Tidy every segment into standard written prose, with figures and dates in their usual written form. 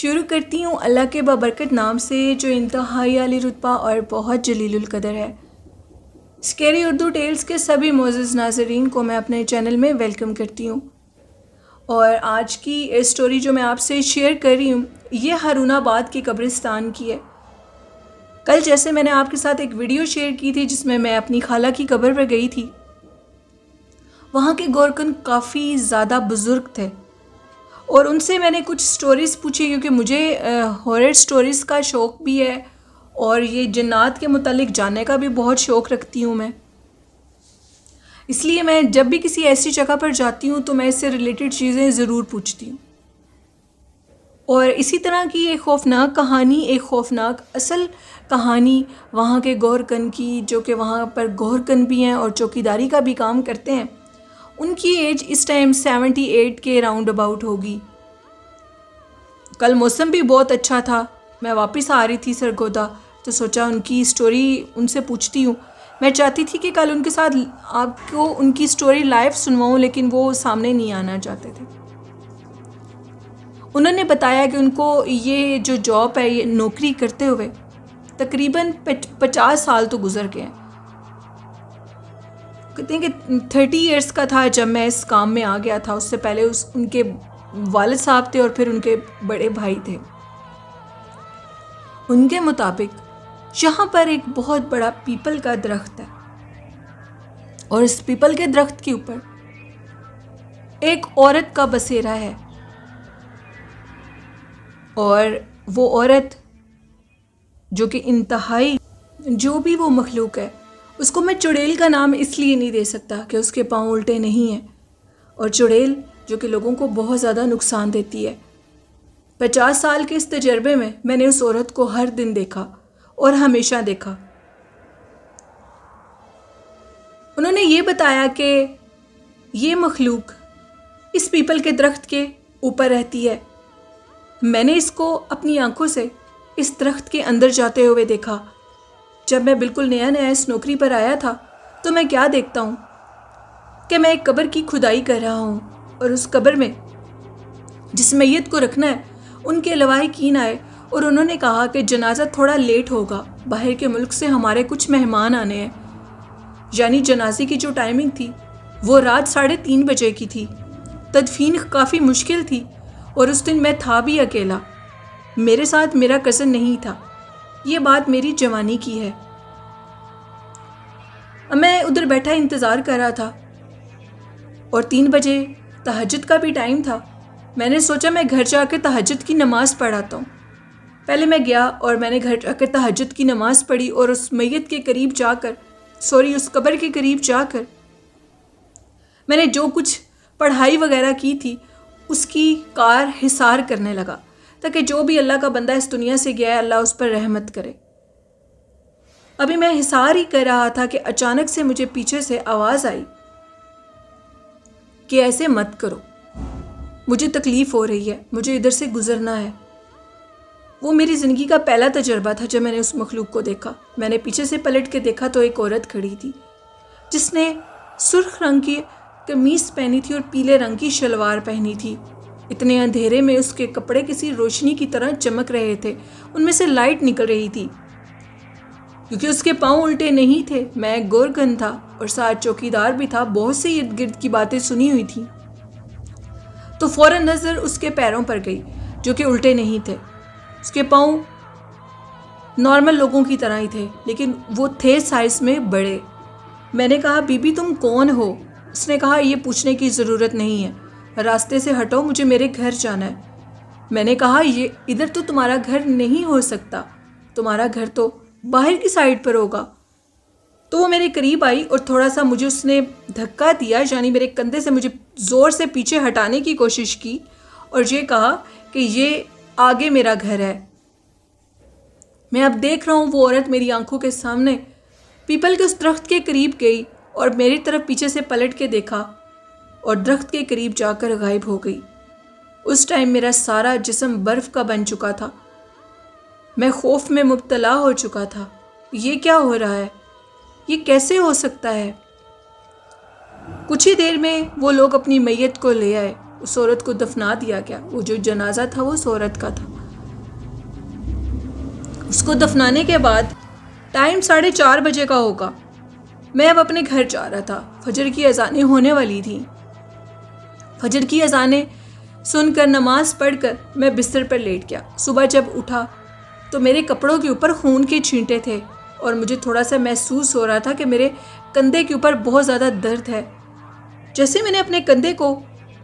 شروع کرتی ہوں اللہ کے بابرکت نام سے جو انتہائی عالی رتبہ اور بہت جلیل القدر ہے۔ اسکیری اردو ٹیلز کے سبھی معزز ناظرین کو میں اپنے چینل میں ویلکم کرتی ہوں، اور آج کی اسٹوری جو میں آپ سے شیئر کر رہی ہوں یہ ہارون آباد کی قبرستان کی ہے۔ کل جیسے میں نے آپ کے ساتھ ایک ویڈیو شیئر کی تھی جس میں اپنی خالہ کی قبر پر گئی تھی، وہاں کے گورکن کافی زیادہ بزرگ تھے اور ان سے میں نے کچھ سٹوریز پوچھی، کیونکہ مجھے ہارر سٹوریز کا شوق بھی ہے اور یہ جنات کے متعلق جاننے کا بھی بہت شوق رکھتی ہوں میں۔ اس لیے میں جب بھی کسی ایسی جگہ پر جاتی ہوں تو میں اس سے ریلیٹڈ چیزیں ضرور پوچھتی ہوں۔ اور اسی طرح کی ایک خوفناک کہانی، ایک خوفناک اصل کہانی وہاں کے گورکن کی، جو کہ وہاں پر گورکن بھی ہیں اور چوکیداری کا بھی کام کرتے ہیں۔ ان کی ایج اس ٹائم 78 کے راؤنڈ اباؤٹ ہوگی۔ کل موسم بھی بہت اچھا تھا، میں واپس آ رہی تھی سرگودا، تو سوچا ان کی سٹوری ان سے پوچھتی ہوں۔ میں چاہتی تھی کہ کل ان کے ساتھ آپ کو ان کی سٹوری لائیو سنواؤں، لیکن وہ سامنے نہیں آنا چاہتے تھے۔ انہوں نے بتایا کہ ان کو یہ جو جاب ہے، یہ نوکری کرتے ہوئے تقریباً 50 سال تو گزر گئے ہیں۔ کہتے ہیں کہ 30 ایئرس کا تھا جب میں اس کام میں آ گیا تھا، اس سے پہلے ان کے والد صاحب تھے اور پھر ان کے بڑے بھائی تھے۔ ان کے مطابق یہاں پر ایک بہت بڑا پیپل کا درخت ہے، اور اس پیپل کے درخت کے اوپر ایک عورت کا بسیرا ہے، اور وہ عورت جو کہ انتہائی، جو بھی وہ مخلوق ہے، اس کو میں چڑیل کا نام اس لیے نہیں دے سکتا کہ اس کے پاؤں الٹے نہیں ہیں، اور چڑیل جو کہ لوگوں کو بہت زیادہ نقصان دیتی ہے۔ 50 سال کے اس تجربے میں میں نے اس عورت کو ہر دن دیکھا اور ہمیشہ دیکھا۔ انہوں نے یہ بتایا کہ یہ مخلوق اس پیپل کے درخت کے اوپر رہتی ہے۔ میں نے اس کو اپنی آنکھوں سے اس درخت کے اندر جاتے ہوئے دیکھا۔ جب میں بالکل نیا اس نوکری پر آیا تھا تو میں کیا دیکھتا ہوں کہ میں ایک قبر کی کھدائی کر رہا ہوں، اور اس قبر میں جس میت کو رکھنا ہے ان کے لواحقین آئے اور انہوں نے کہا کہ جنازہ تھوڑا لیٹ ہوگا، باہر کے ملک سے ہمارے کچھ مہمان آنے ہیں۔ یعنی جنازے کی جو ٹائمنگ تھی وہ رات 3:30 بجے کی تھی۔ تدفین کافی مشکل تھی، اور اس دن میں تھا بھی اکیلا، میرے ساتھ میرا کزن نہیں تھا۔ یہ بات میری جوانی کی ہے۔ میں ادھر بیٹھا انتظار کر رہا تھا، اور 3 بجے تہجد کا بھی ٹائم تھا۔ میں نے سوچا میں گھر جا کے تہجد کی نماز پڑھاتا ہوں۔ پہلے میں گیا اور میں نے گھر جا کے تہجد کی نماز پڑھی، اور اس میت کے قریب جا کر، اس قبر کے قریب جا کر میں نے جو کچھ پڑھائی وغیرہ کی تھی اس کی کار حصار کرنے لگا، تاکہ جو بھی اللہ کا بندہ اس دنیا سے گیا ہے اللہ اس پر رحمت کرے۔ ابھی میں حصار ہی کر رہا تھا کہ اچانک سے مجھے پیچھے سے آواز آئی کہ ایسے مت کرو، مجھے تکلیف ہو رہی ہے، مجھے ادھر سے گزرنا ہے۔ وہ میری زندگی کا پہلا تجربہ تھا جب میں نے اس مخلوق کو دیکھا۔ میں نے پیچھے سے پلٹ کے دیکھا تو ایک عورت کھڑی تھی جس نے سرخ رنگ کی قمیص پہنی تھی اور پیلے رنگ کی شلوار پہنی تھی۔ اتنے اندھیرے میں اس کے کپڑے کسی روشنی کی طرح چمک رہے تھے، ان میں سے لائٹ نکل رہی تھی، کیونکہ اس کے پاؤں الٹے نہیں تھے۔ میں ایک گورکن تھا اور ساتھ چوکیدار بھی تھا، بہت سی ارد گرد کی باتیں سنی ہوئی تھی، تو فوراً نظر اس کے پیروں پر گئی جو کہ الٹے نہیں تھے۔ اس کے پاؤں نارمل لوگوں کی طرح ہی تھے، لیکن وہ تھے سائز میں بڑے۔ میں نے کہا بی بی تم کون ہو؟ اس نے کہا یہ پوچھنے کی ضرورت نہیں ہے، راستے سے ہٹو، مجھے میرے گھر جانا ہے۔ میں نے کہا یہ ادھر تو تمہارا گھر نہیں ہو سکتا، تمہارا گھر تو باہر کی سائڈ پر ہوگا۔ تو وہ میرے قریب آئی اور تھوڑا سا مجھے اس نے دھکا دیا، یعنی میرے کندھے سے مجھے زور سے پیچھے ہٹانے کی کوشش کی، اور یہ کہا کہ یہ آگے میرا گھر ہے۔ میں اب دیکھ رہا ہوں وہ عورت میری آنکھوں کے سامنے پیپل کے اس درخت کے قریب گئی اور میری طرف پیچھے سے پلٹ کے دیکھا اور درخت کے قریب جا کر غائب ہو گئی۔ اس ٹائم میرا سارا جسم برف کا بن چکا تھا، میں خوف میں مبتلا ہو چکا تھا۔ یہ کیا ہو رہا ہے؟ یہ کیسے ہو سکتا ہے؟ کچھ ہی دیر میں وہ لوگ اپنی میت کو لے آئے، اس عورت کو دفنا دیا گیا۔ وہ جو جنازہ تھا وہ اس عورت کا تھا، اس کو دفنانے کے بعد ٹائم 4:30 بجے کا ہوگا۔ میں اب اپنے گھر جا رہا تھا۔ فجر کی اذانیں ہونے والی تھیں۔ فجر کی اذانیں سن کر نماز پڑھ کر میں بستر پر لیٹ گیا۔ صبح جب اٹھا تو میرے کپڑوں کے اوپر خون کے چھینٹے تھے اور مجھے تھوڑا سا محسوس ہو رہا تھا کہ میرے کندھے کے اوپر بہت زیادہ درد ہے۔ جیسے میں نے اپنے کندھے کو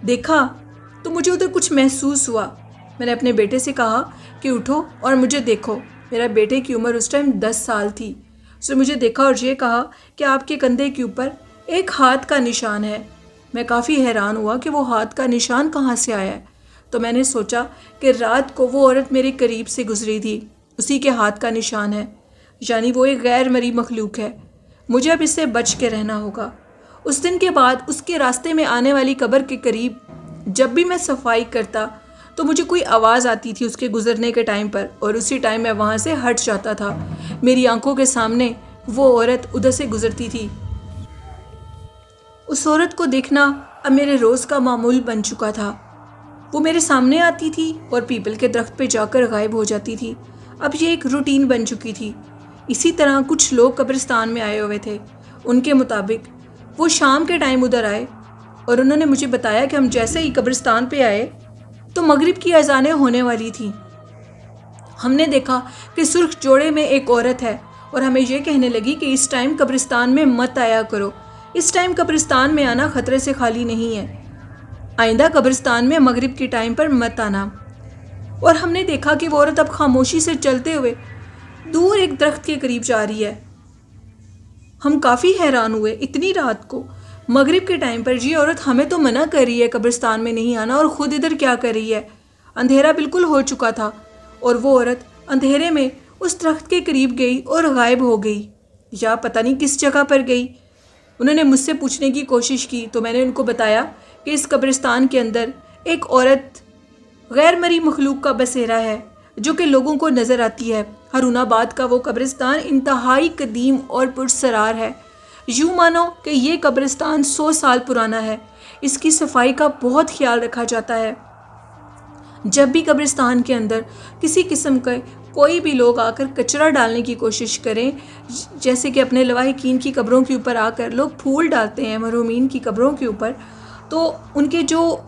دیکھا تو مجھے ادھر کچھ محسوس ہوا۔ میں نے اپنے بیٹے سے کہا کہ اٹھو اور مجھے دیکھو۔ میرا بیٹے کی عمر اس ٹائم 10 سال تھی۔ اس نے مجھے دیکھا اور یہ کہا کہ آپ کے کندھے کے اوپر ایک ہاتھ کا نشان ہے۔ میں کافی حیران ہوا کہ وہ ہاتھ کا نشان کہاں سے آیا ہے۔ تو میں نے سوچا کہ رات کو وہ عورت میرے قریب سے گزری تھی، اسی کے ہاتھ کا نشان ہے، یعنی وہ ایک غیر مرئی مخلوق ہے۔ مجھے اب اس سے بچ کے رہنا ہوگا۔ اس دن کے بعد اس کے راستے میں آنے والی قبر کے قریب جب بھی میں صفائی کرتا تو مجھے کوئی آواز آتی تھی اس کے گزرنے کے ٹائم پر، اور اسی ٹائم میں وہاں سے ہٹ جاتا تھا۔ میری آنکھوں کے سامنے وہ عورت ادھر سے گزرتی تھی۔ اس عورت کو دیکھنا اب میرے روز کا معمول بن چکا تھا۔ وہ میرے سامنے آتی تھی اور پیپل کے درخت پہ جا کر غائب ہو جاتی تھی۔ اب یہ ایک روٹین بن چکی تھی۔ اسی طرح کچھ لوگ قبرستان میں آئے ہوئے تھے۔ ان کے مطابق وہ شام کے ٹائم ادھر آئے اور انہوں نے مجھے بتایا کہ ہم جیسے ہی قبرستان پہ آئے تو مغرب کی اذانیں ہونے والی تھیں۔ ہم نے دیکھا کہ سرخ جوڑے میں ایک عورت ہے اور ہمیں یہ کہنے لگی کہ اس ٹائم قبرستان میں مت آیا کرو، اس ٹائم قبرستان میں آنا خطرے سے خالی نہیں ہے، آئندہ قبرستان میں مغرب کی ٹائم پر مت آنا۔ اور ہم نے دیکھا کہ وہ عورت اب خاموشی سے چلتے ہوئے دور ایک درخت کے قریب جا رہی ہے۔ ہم کافی حیران ہوئے، اتنی رات کو مغرب کے ٹائم پر یہ عورت ہمیں تو منع کر رہی ہے قبرستان میں نہیں آنا، اور خود ادھر کیا کر رہی ہے؟ اندھیرا بالکل ہو چکا تھا اور وہ عورت اندھیرے میں اس درخت کے قریب گئی اور غائب ہو گئی، یا پتہ نہیں کس جگہ پر گئی۔ انہوں نے مجھ سے پوچھنے کی کوشش کی تو میں نے ان کو بتایا کہ اس قبرستان کے اندر ایک عورت غیر مرئی مخلوق کا بسیرا ہے جو کہ لوگوں کو نظر آتی ہے۔ ہارون آباد کا وہ قبرستان انتہائی قدیم اور پرسرار ہے۔ یوں مانو کہ یہ قبرستان 100 سال پرانا ہے۔ اس کی صفائی کا بہت خیال رکھا جاتا ہے۔ جب بھی قبرستان کے اندر کسی قسم کا کوئی بھی لوگ آ کر کچرا ڈالنے کی کوشش کریں، جیسے کہ اپنے لواحقین کی قبروں کے اوپر آ کر لوگ پھول ڈالتے ہیں مرحومین کی قبروں کے اوپر، تو ان کے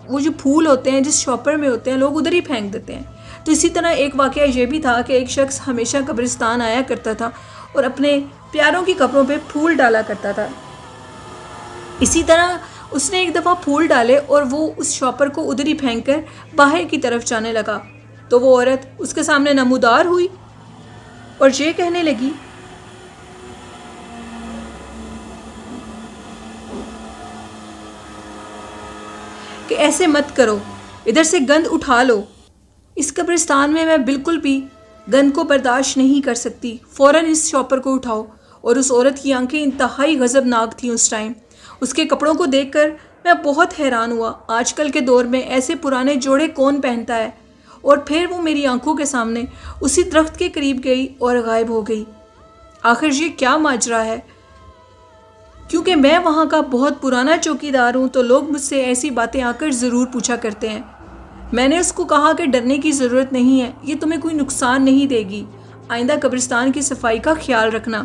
وہ جو پھول ہوتے ہیں جس شاپر میں ہوتے ہیں لوگ ادھر ہی پھینک دیتے ہیں۔ تو اسی طرح ایک واقعہ یہ بھی تھا کہ ایک شخص ہمیشہ قبرستان آیا کرتا تھا اور اپنے پیاروں کی قبروں پہ پھول ڈالا کرتا تھا۔ اسی طرح اس نے ایک دفعہ پھول ڈالے اور وہ اس شاپر کو ادھر ہی پھینک کر باہر کی طرف جانے لگا، تو وہ عورت اس کے سامنے نمودار ہوئی اور یہ کہنے لگی کہ ایسے مت کرو، ادھر سے گند اٹھا لو۔ اس قبرستان میں میں بالکل بھی گند کو برداشت نہیں کر سکتی، فوراً اس شاپر کو اٹھاؤ۔ اور اس عورت کی آنکھیں انتہائی غضبناک تھیں اس ٹائم۔ اس کے کپڑوں کو دیکھ کر میں بہت حیران ہوا، آج کل کے دور میں ایسے پرانے جوڑے کون پہنتا ہے؟ اور پھر وہ میری آنکھوں کے سامنے اسی درخت کے قریب گئی اور غائب ہو گئی۔ آخر یہ کیا ماجرا ہے؟ کیونکہ میں وہاں کا بہت پرانا چوکیدار ہوں تو لوگ مجھ سے ایسی باتیں آ کر ضرور پوچھا کرتے ہیں۔ میں نے اس کو کہا کہ ڈرنے کی ضرورت نہیں ہے، یہ تمہیں کوئی نقصان نہیں دے گی، آئندہ قبرستان کی صفائی کا خیال رکھنا۔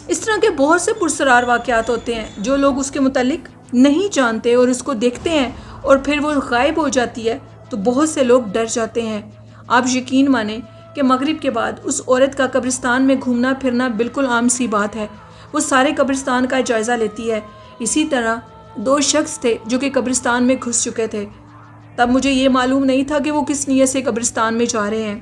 اس طرح کے بہت سے پرسرار واقعات ہوتے ہیں جو لوگ اس کے متعلق نہیں جانتے اور اس کو دیکھتے ہیں اور پھر وہ غائب ہو جاتی ہے تو بہت سے لوگ ڈر جاتے ہیں۔ آپ یقین مانیں کہ مغرب کے بعد اس عورت کا قبرستان میں گھومنا پھرنا بالکل عام سی بات ہے۔ وہ سارے قبرستان کا جائزہ لیتی ہے۔ اسی طرح 2 شخص تھے جو کہ قبرستان میں گھس چکے تھے، تب مجھے یہ معلوم نہیں تھا کہ وہ کس نیت سے قبرستان میں جا رہے ہیں۔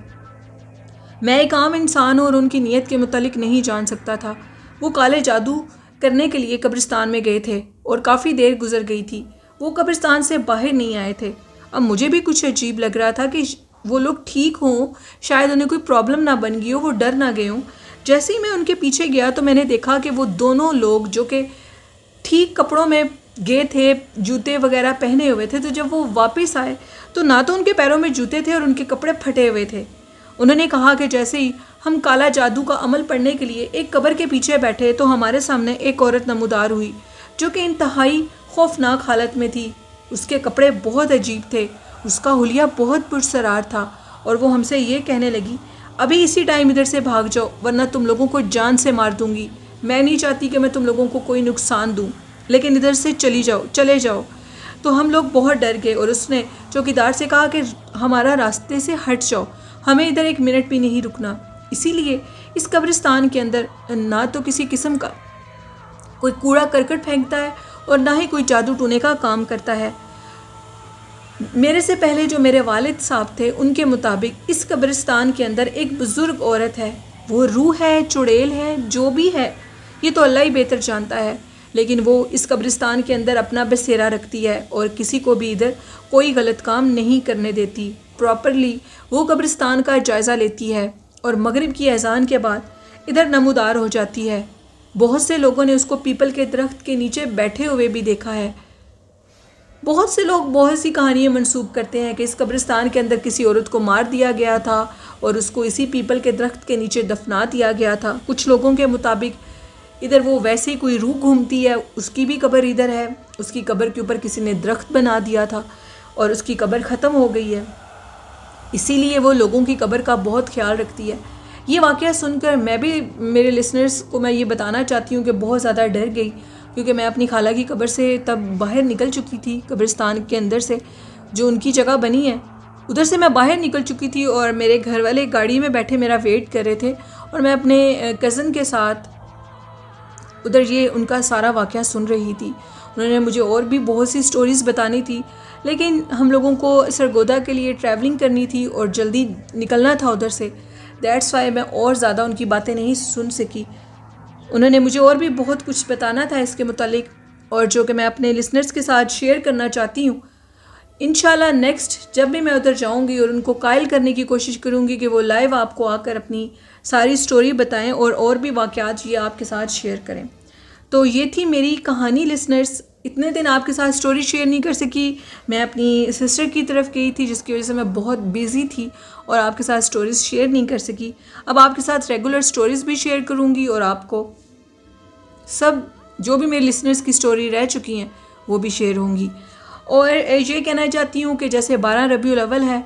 میں ایک عام انسان ہوں اور ان کی نیت کے متعلق نہیں جان سکتا تھا۔ وہ کالے جادو کرنے کے لیے قبرستان میں گئے تھے اور کافی دیر گزر گئی تھی، وہ قبرستان سے باہر نہیں آئے تھے۔ اب مجھے بھی کچھ عجیب لگ رہا تھا کہ وہ لوگ ٹھیک ہوں، شاید انہیں کوئی پرابلم نہ بن گئی ہو، وہ ڈر نہ گئے ہوں۔ جیسے ہی میں ان کے پیچھے گیا تو میں نے دیکھا کہ وہ دونوں لوگ جو کہ ٹھیک کپڑوں میں گئے تھے، جوتے وغیرہ پہنے ہوئے تھے، تو جب وہ واپس آئے تو نہ تو ان کے پیروں میں جوتے تھے اور ان کے کپڑے پھٹے ہوئے تھے۔ انہوں نے کہا کہ جیسے ہی ہم کالا جادو کا عمل پڑھنے کے لیے ایک قبر کے پیچھے بیٹھے تو ہمارے سامنے ایک عورت نمودار ہوئی جو کہ انتہائی خوفناک حالت میں تھی۔ اس کے کپڑے بہت عجیب تھے، اس کا حلیہ بہت پرسرار تھا اور وہ ہم سے یہ کہنے لگی، ابھی اسی ٹائم ادھر سے بھاگ جاؤ ورنہ تم لوگوں کو جان سے مار دوں گی. میں نہیں چاہتی کہ میں تم لوگوں کو کوئی نقصان دوں, لیکن ادھر سے چلے جاؤ. تو ہم لوگ بہت ڈر گئے اور اس نے چوکیدار سے کہا کہ ہمارا راستے سے ہٹ جاؤ, ہمیں ادھر 1 منٹ بھی نہیں رکنا. اسی لیے اس قبرستان کے اندر نہ تو کسی قسم کا کوئی کوڑا کرکٹ پھینکتا ہے اور نہ ہی کوئی جادو ٹونے کا کام کرتا ہے. میرے سے پہلے جو میرے والد صاحب تھے ان کے مطابق اس قبرستان کے اندر ایک بزرگ عورت ہے, وہ روح ہے, چڑیل ہے, جو بھی ہے یہ تو اللہ ہی بہتر جانتا ہے, لیکن وہ اس قبرستان کے اندر اپنا بسیرا رکھتی ہے اور کسی کو بھی ادھر کوئی غلط کام نہیں کرنے دیتی. پراپرلی وہ قبرستان کا جائزہ لیتی ہے اور مغرب کی اذان کے بعد ادھر نمودار ہو جاتی ہے. بہت سے لوگوں نے اس کو پیپل کے درخت کے نیچے بیٹھے ہوئے بھی دیکھا ہے. بہت سے لوگ بہت سی کہانیاں منسوب کرتے ہیں کہ اس قبرستان کے اندر کسی عورت کو مار دیا گیا تھا اور اس کو اسی پیپل کے درخت کے نیچے دفنا دیا گیا تھا. کچھ لوگوں کے مطابق ادھر وہ ویسے ہی کوئی روح گھومتی ہے, اس کی بھی قبر ادھر ہے, اس کی قبر کے اوپر کسی نے درخت بنا دیا تھا اور اس کی قبر ختم ہو گئی ہے, اسی لیے وہ لوگوں کی قبر کا بہت خیال رکھتی ہے. یہ واقعہ سن کر میں بھی میرے لسنرز کو میں یہ بتانا چاہتی ہوں کہ بہت زیادہ ڈر گئی, کیونکہ میں اپنی خالہ کی قبر سے تب باہر نکل چکی تھی. قبرستان کے اندر سے جو ان کی جگہ بنی ہے ادھر سے میں باہر نکل چکی تھی اور میرے گھر والے گاڑی میں بیٹھے میرا ویٹ کر رہے تھے اور میں اپنے کزن کے ساتھ ادھر یہ ان کا سارا واقعہ سن رہی تھی. انہوں نے مجھے اور بھی بہت سی سٹوریز بتانی تھی, لیکن ہم لوگوں کو سرگودا کے لیے ٹریولنگ کرنی تھی اور جلدی نکلنا تھا ادھر سے. دیٹس وائی میں اور زیادہ ان کی باتیں نہیں سن سکی. انہوں نے مجھے اور بھی بہت کچھ بتانا تھا اس کے متعلق, اور جو کہ میں اپنے لسنرز کے ساتھ شیئر کرنا چاہتی ہوں. انشاءاللہ نیکسٹ جب بھی میں ادھر جاؤں گی اور ان کو قائل کرنے کی کوشش کروں گی کہ وہ لائیو آپ کو آ کر اپنی ساری سٹوری بتائیں اور بھی واقعات یہ آپ کے ساتھ شیئر کریں. تو یہ تھی میری کہانی لسنرز. اتنے دن آپ کے ساتھ سٹوری شیئر نہیں کر سکی, میں اپنی سسٹر کی طرف گئی تھی جس کی وجہ سے میں بہت بیزی تھی اور آپ کے ساتھ سٹوریز شیئر نہیں کر سکی. اب آپ کے ساتھ ریگولر سٹوریز بھی شیئر کروں گی اور آپ کو سب جو بھی میرے لسنرز کی سٹوری رہ چکی ہیں وہ بھی شیئر ہوں گی. اور یہ کہنا چاہتی ہوں کہ جیسے 12 ربیع الاول ہے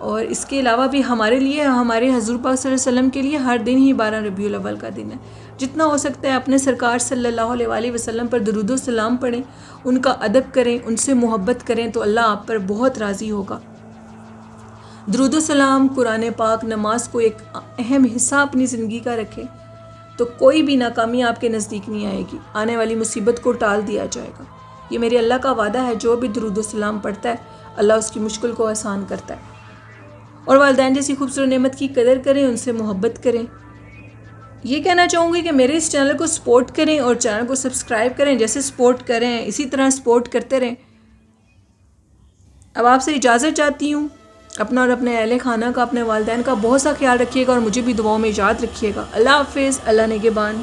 اور اس کے علاوہ بھی ہمارے لیے, ہمارے حضور پاک صلی اللہ علیہ وسلم کے لیے ہر دن ہی 12 ربیع الاول کا دن ہے. جتنا ہو سکتا ہے اپنے سرکار صلی اللہ علیہ وسلم پر درود و سلام پڑھیں, ان کا ادب کریں, ان سے محبت کریں تو اللہ آپ پر بہت راضی ہوگا. درود و سلام, قرآن پاک, نماز کو ایک اہم حصہ اپنی زندگی کا رکھیں تو کوئی بھی ناکامی آپ کے نزدیک نہیں آئے گی, آنے والی مصیبت کو ٹال دیا جائے گا. یہ میرے اللہ کا وعدہ ہے, جو بھی درود و سلام پڑھتا ہے اللہ اس کی مشکل کو آسان کرتا ہے. اور والدین جیسی خوبصورت نعمت کی قدر کریں, ان سے محبت کریں. یہ کہنا چاہوں گی کہ میرے اس چینل کو سپورٹ کریں اور چینل کو سبسکرائب کریں. جیسے سپورٹ کریں اسی طرح سپورٹ کرتے رہیں. اب آپ سے اجازت چاہتی ہوں. اپنا اور اپنے اہل خانہ کا, اپنے والدین کا بہت سا خیال رکھیے گا اور مجھے بھی دعاؤں میں یاد رکھیے گا. اللہ حافظ. اللہ نگہبان.